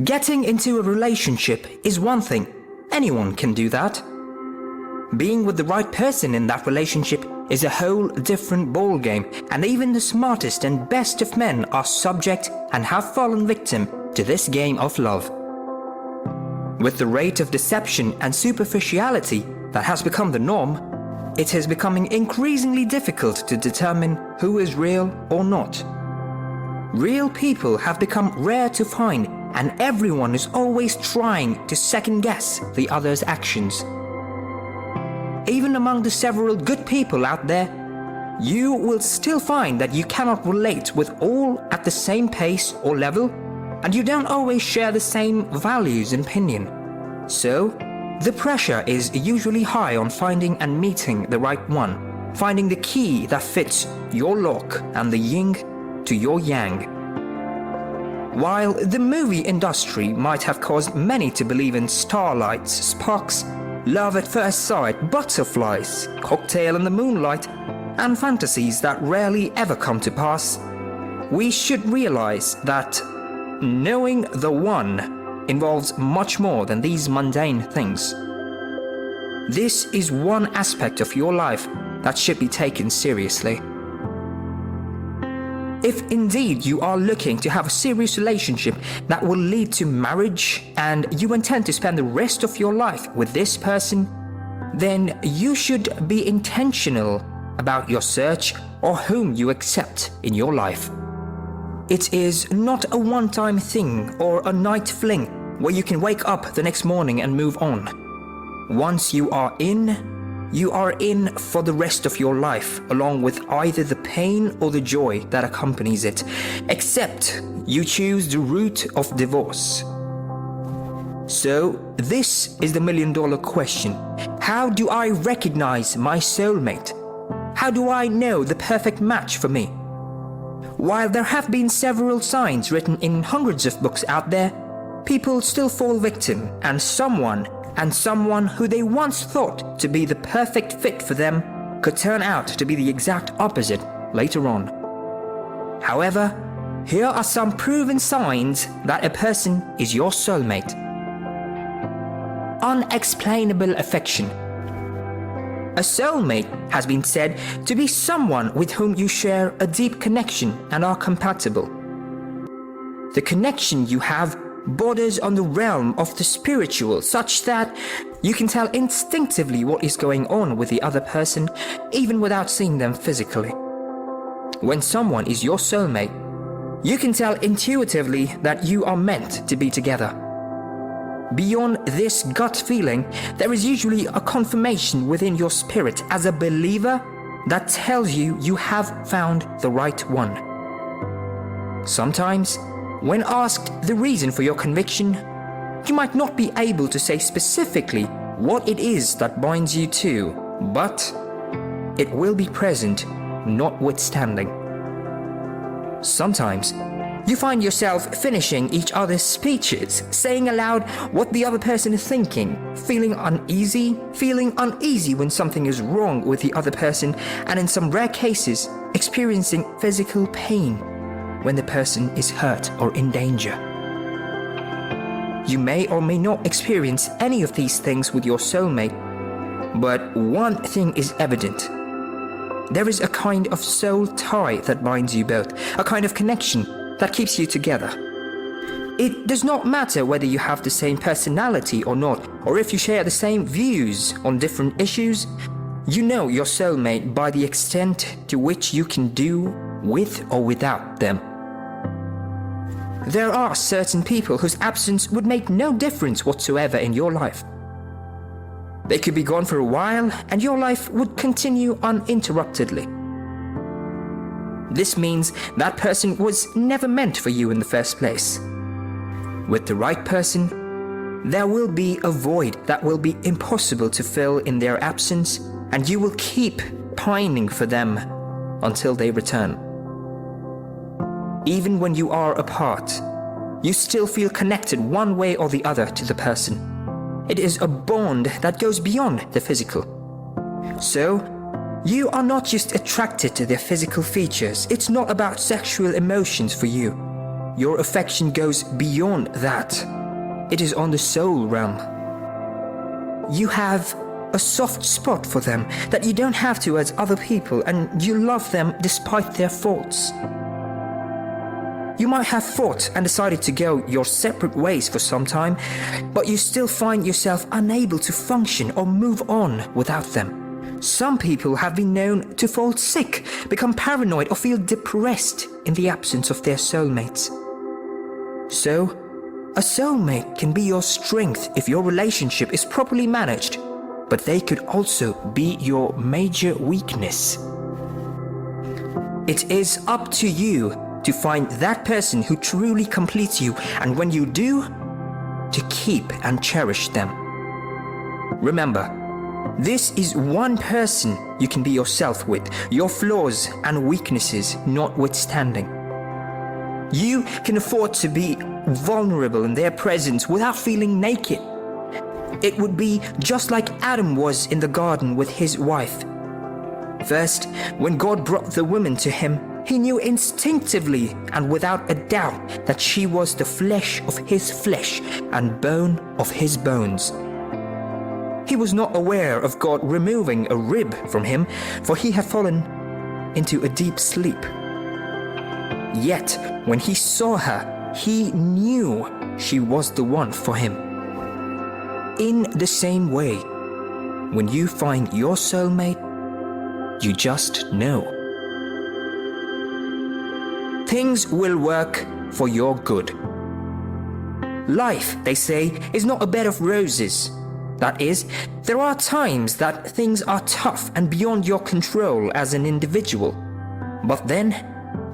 Getting into a relationship is one thing. Anyone can do that. Being with the right person in that relationship is a whole different ballgame, and even the smartest and best of men are subject and have fallen victim to this game of love. With the rate of deception and superficiality that has become the norm, it is becoming increasingly difficult to determine who is real or not. Real people have become rare to find, and everyone is always trying to second-guess the other's actions. Even among the several good people out there, you will still find that you cannot relate with all at the same pace or level, and you don't always share the same values and opinion. So, the pressure is usually high on finding and meeting the right one, finding the key that fits your lock and the yin to your yang. While the movie industry might have caused many to believe in starlights, sparks, love at first sight, butterflies, cocktail in the moonlight, and fantasies that rarely ever come to pass, we should realize that knowing the one involves much more than these mundane things. This is one aspect of your life that should be taken seriously. If indeed you are looking to have a serious relationship that will lead to marriage and you intend to spend the rest of your life with this person, then you should be intentional about your search or whom you accept in your life. It is not a one-time thing or a night fling where you can wake up the next morning and move on. Once you are in for the rest of your life, along with either the pain or the joy that accompanies it, except you choose the route of divorce. So, this is the million-dollar question. How do I recognize my soulmate? How do I know the perfect match for me? While there have been several signs written in hundreds of books out there, people still fall victim, and someone who they once thought to be the perfect fit for them could turn out to be the exact opposite later on. However, here are some proven signs that a person is your soulmate. Unexplainable affection. A soulmate has been said to be someone with whom you share a deep connection and are compatible. The connection you have borders on the realm of the spiritual, such that you can tell instinctively what is going on with the other person, even without seeing them physically. When someone is your soulmate, you can tell intuitively that you are meant to be together. Beyond this gut feeling, there is usually a confirmation within your spirit as a believer that tells you you have found the right one. Sometimes, when asked the reason for your conviction, you might not be able to say specifically what it is that binds you to, but it will be present notwithstanding. Sometimes, you find yourself finishing each other's speeches, saying aloud what the other person is thinking, feeling uneasy when something is wrong with the other person, and in some rare cases, experiencing physical pain when the person is hurt or in danger. You may or may not experience any of these things with your soulmate, but one thing is evident. There is a kind of soul tie that binds you both, a kind of connection that keeps you together. It does not matter whether you have the same personality or not, or if you share the same views on different issues. You know your soulmate by the extent to which you can do with or without them. There are certain people whose absence would make no difference whatsoever in your life. They could be gone for a while, and your life would continue uninterruptedly. This means that person was never meant for you in the first place. With the right person, there will be a void that will be impossible to fill in their absence, and you will keep pining for them until they return. Even when you are apart, you still feel connected one way or the other to the person. It is a bond that goes beyond the physical. So, you are not just attracted to their physical features. It's not about sexual emotions for you. your affection goes beyond that. It is on the soul realm. You have a soft spot for them that you don't have to as other people, and you love them despite their faults. You might have fought and decided to go your separate ways for some time, but you still find yourself unable to function or move on without them. Some people have been known to fall sick, become paranoid, or feel depressed in the absence of their soulmates. So, a soulmate can be your strength if your relationship is properly managed, but they could also be your major weakness. It is up to you to find that person who truly completes you, and when you do, to keep and cherish them. Remember, this is one person you can be yourself with, your flaws and weaknesses notwithstanding. You can afford to be vulnerable in their presence without feeling naked. It would be just like Adam was in the garden with his wife. First, when God brought the woman to him, he knew instinctively and without a doubt that she was the flesh of his flesh and bone of his bones. He was not aware of God removing a rib from him, for he had fallen into a deep sleep. Yet, when he saw her, he knew she was the one for him. In the same way, when you find your soulmate, you just know. Things will work for your good. Life, they say, is not a bed of roses. That is, there are times that things are tough and beyond your control as an individual. But then,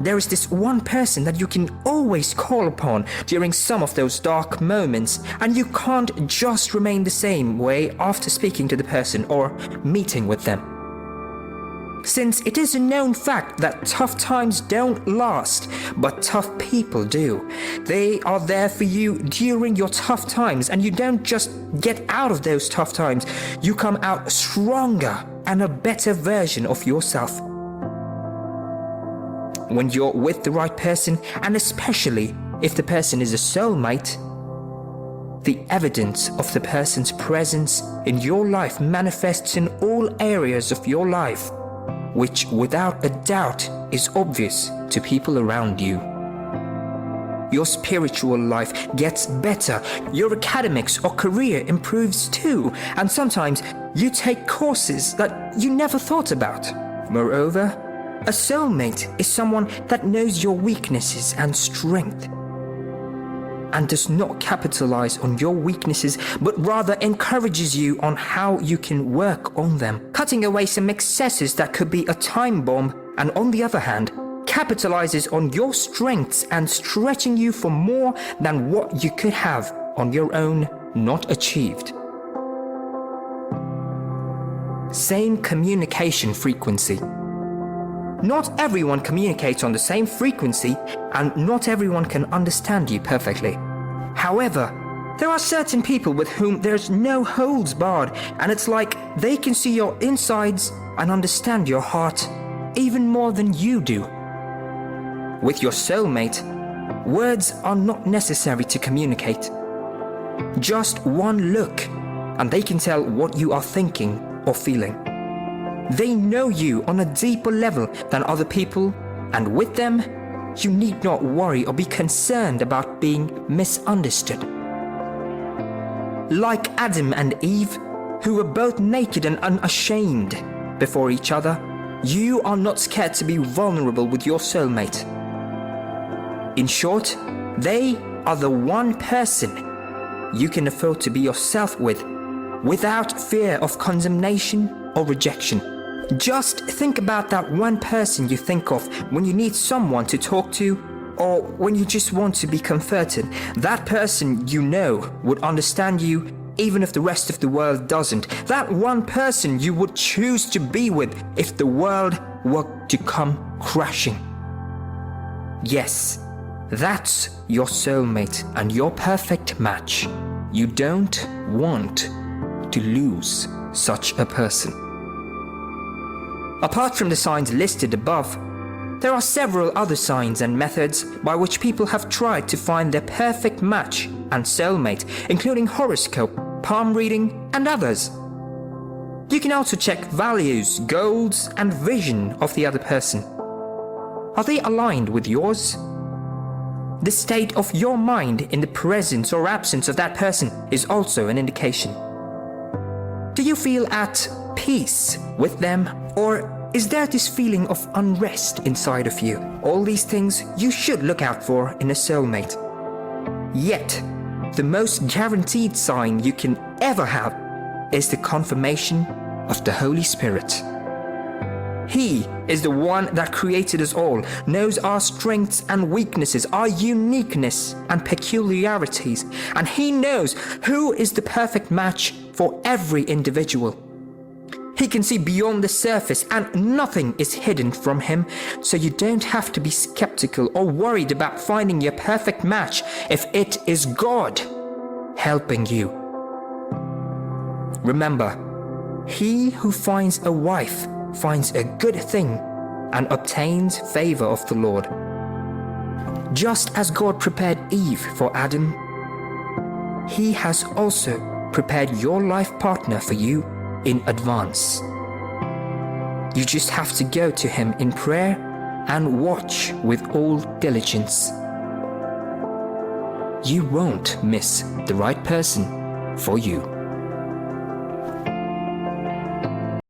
there is this one person that you can always call upon during some of those dark moments, and you can't just remain the same way after speaking to the person or meeting with them. Since it is a known fact that tough times don't last, but tough people do. They are there for you during your tough times, and you don't just get out of those tough times, you come out stronger and a better version of yourself. When you're with the right person, and especially if the person is a soulmate, the evidence of the person's presence in your life manifests in all areas of your life, which without a doubt is obvious to people around you. Your spiritual life gets better, your academics or career improves too, and sometimes you take courses that you never thought about. Moreover, a soulmate is someone that knows your weaknesses and strength, and does not capitalize on your weaknesses, but rather encourages you on how you can work on them, cutting away some excesses that could be a time bomb, and on the other hand, capitalizes on your strengths and stretching you for more than what you could have on your own not achieved. Same communication frequency. Not everyone communicates on the same frequency, and not everyone can understand you perfectly. However, there are certain people with whom there's no holds barred, and it's like they can see your insides and understand your heart even more than you do. With your soulmate, words are not necessary to communicate. Just one look, and they can tell what you are thinking or feeling. They know you on a deeper level than other people, and with them, you need not worry or be concerned about being misunderstood. Like Adam and Eve, who were both naked and unashamed before each other, you are not scared to be vulnerable with your soulmate. In short, they are the one person you can afford to be yourself with, without fear of condemnation or rejection. Just think about that one person you think of when you need someone to talk to, or when you just want to be comforted. That person you know would understand you even if the rest of the world doesn't. That one person you would choose to be with if the world were to come crashing. Yes, that's your soulmate and your perfect match. You don't want to lose such a person. Apart from the signs listed above, There are several other signs and methods by which people have tried to find their perfect match and soulmate, including horoscope, palm reading, and others. You can also check values, goals, and vision of the other person. Are they aligned with yours? The state of your mind in the presence or absence of that person is also an indication. Do you feel at peace with them, or is there this feeling of unrest inside of you? All these things you should look out for in a soulmate. Yet, the most guaranteed sign you can ever have is the confirmation of the Holy Spirit. He is the one that created us all, knows our strengths and weaknesses, our uniqueness and peculiarities, and He knows who is the perfect match for every individual. He can see beyond the surface and nothing is hidden from Him, so you don't have to be skeptical or worried about finding your perfect match if it is God helping you. Remember, he who finds a wife finds a good thing and obtains favor of the Lord. Just as God prepared Eve for Adam, He has also prepared your life partner for you in advance. You just have to go to Him in prayer and watch with all diligence. You won't miss the right person for you.